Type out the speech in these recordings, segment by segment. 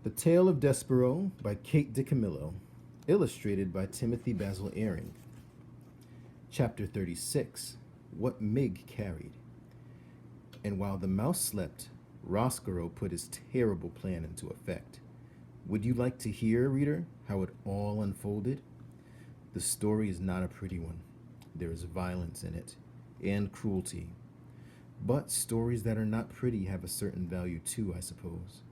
The Tale of Despereaux by Kate DiCamillo, illustrated by Timothy Basil Eyring. Chapter 36, What Mig Carried. And while the mouse slept, Roscoe put his terrible plan into effect. Would you like to hear, reader, how it all unfolded? The story is not a pretty one. There is violence in it, and cruelty. But stories that are not pretty have a certain value too, I suppose.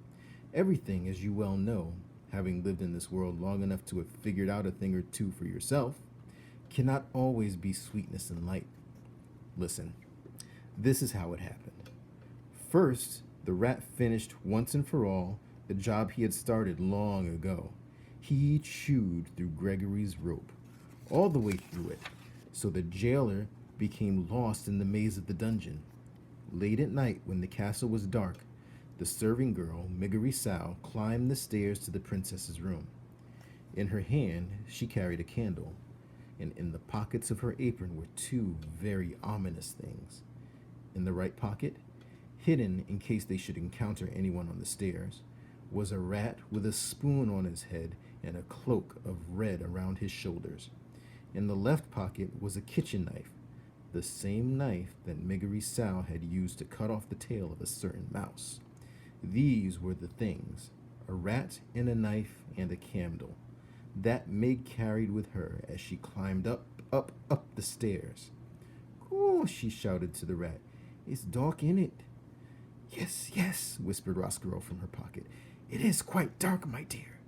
Everything, as you well know, having lived in this world long enough to have figured out a thing or two for yourself, cannot always be sweetness and light. Listen, this is how it happened. First, the rat finished once and for all the job he had started long ago. He chewed through Gregory's rope, all the way through it, so the jailer became lost in the maze of the dungeon. Late at night, when the castle was dark, the serving girl, Miggery Sow, climbed the stairs to the princess's room. In her hand, she carried a candle, and in the pockets of her apron were two very ominous things. In the right pocket, hidden in case they should encounter anyone on the stairs, was a rat with a spoon on his head and a cloak of red around his shoulders. In the left pocket was a kitchen knife, the same knife that Miggery Sow had used to cut off the tail of a certain mouse. These were the things, a rat and a knife and a candle, that Mig carried with her as she climbed up the stairs. "Oh," she shouted to the rat, "it's dark in it." "Yes, yes," whispered Roscoe from her pocket. "It is quite dark, my dear."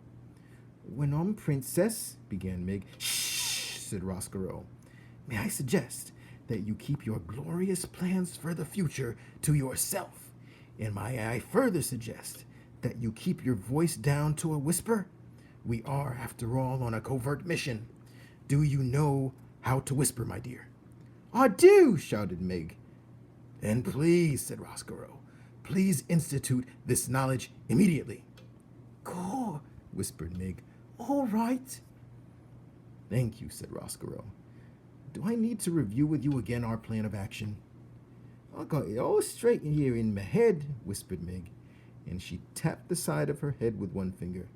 "When I'm princess," began Mig. "Shh," said Roscoe. "May I suggest that you keep your glorious plans for the future to yourself? And may I further suggest that you keep your voice down to a whisper? We are, after all, on a covert mission. Do you know how to whisper, my dear?" "I do," shouted Mig. "Then please," said Roscoe, "please institute this knowledge immediately." "Caw," whispered Mig. "All right." "Thank you," said Roscoe. "Do I need to review with you again our plan of action?" "I got it all straight in here in my head," whispered Mig, and she tapped the side of her head with one finger.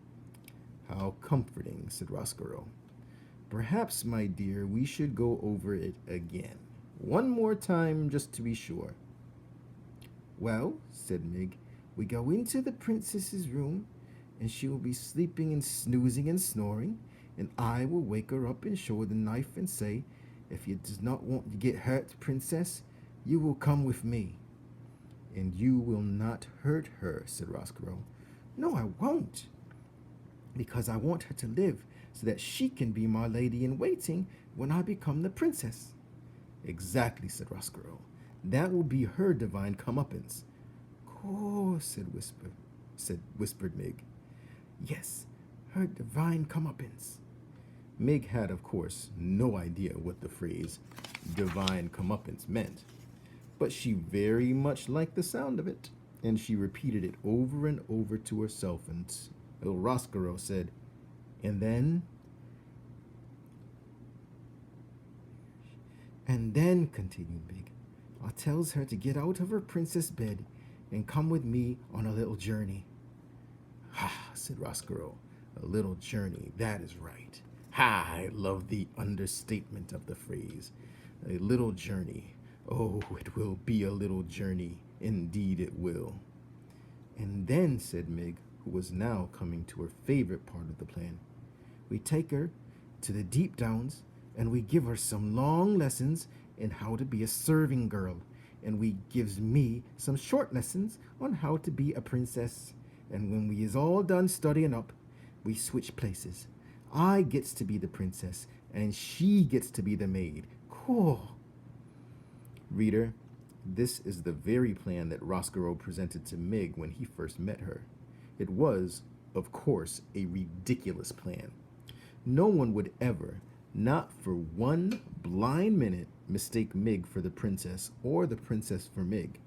"How comforting," said Roscoe. "Perhaps, my dear, we should go over it again. One more time, just to be sure." "Well," said Mig, "we go into the princess's room, and she will be sleeping and snoozing and snoring, and I will wake her up and show her the knife and say, 'If you does not want to get hurt, princess, you will come with me.'" "And you will not hurt her," said Roscoe. "No, I won't, because I want her to live so that she can be my lady in waiting when I become the princess." "Exactly," said Roscoe. "That will be her divine comeuppance." "Cool," whispered Mig. "Yes, her divine comeuppance." Mig had, of course, no idea what the phrase divine comeuppance meant, but she very much liked the sound of it, and she repeated it over and over to herself until Roscoe said, "And then?" "And then," continued Mig, "I tells her to get out of her princess bed and come with me on a little journey." "Ha," said Roscoe, "a little journey, that is right. Ha, I love the understatement of the phrase. A little journey. Oh, it will be a little journey. Indeed it will." "And then," said Mig, who was now coming to her favorite part of the plan, "we take her to the deep downs, and we give her some long lessons in how to be a serving girl, and we gives me some short lessons on how to be a princess. And when we is all done studying up, we switch places. I gets to be the princess, and she gets to be the maid. Cool." Reader, this is the very plan that Roscoe presented to Mig when he first met her. It was, of course, a ridiculous plan. No one would ever, not for one blind minute, mistake Mig for the princess or the princess for Mig.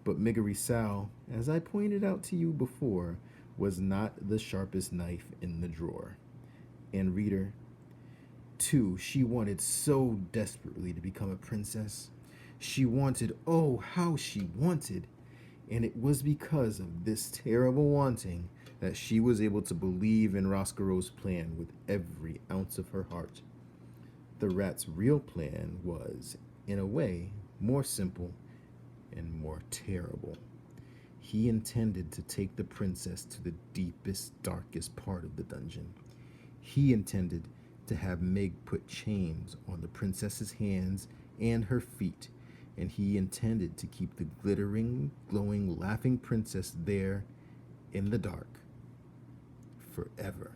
But Miggery Sow, as I pointed out to you before, was not the sharpest knife in the drawer. And reader, too, she wanted so desperately to become a princess. She wanted, oh, how she wanted. And it was because of this terrible wanting that she was able to believe in Roscoe's plan with every ounce of her heart. The rat's real plan was, in a way, more simple and more terrible. He intended to take the princess to the deepest, darkest part of the dungeon. He intended to have Mig put chains on the princess's hands and her feet, and he intended to keep the glittering, glowing, laughing princess there in the dark forever.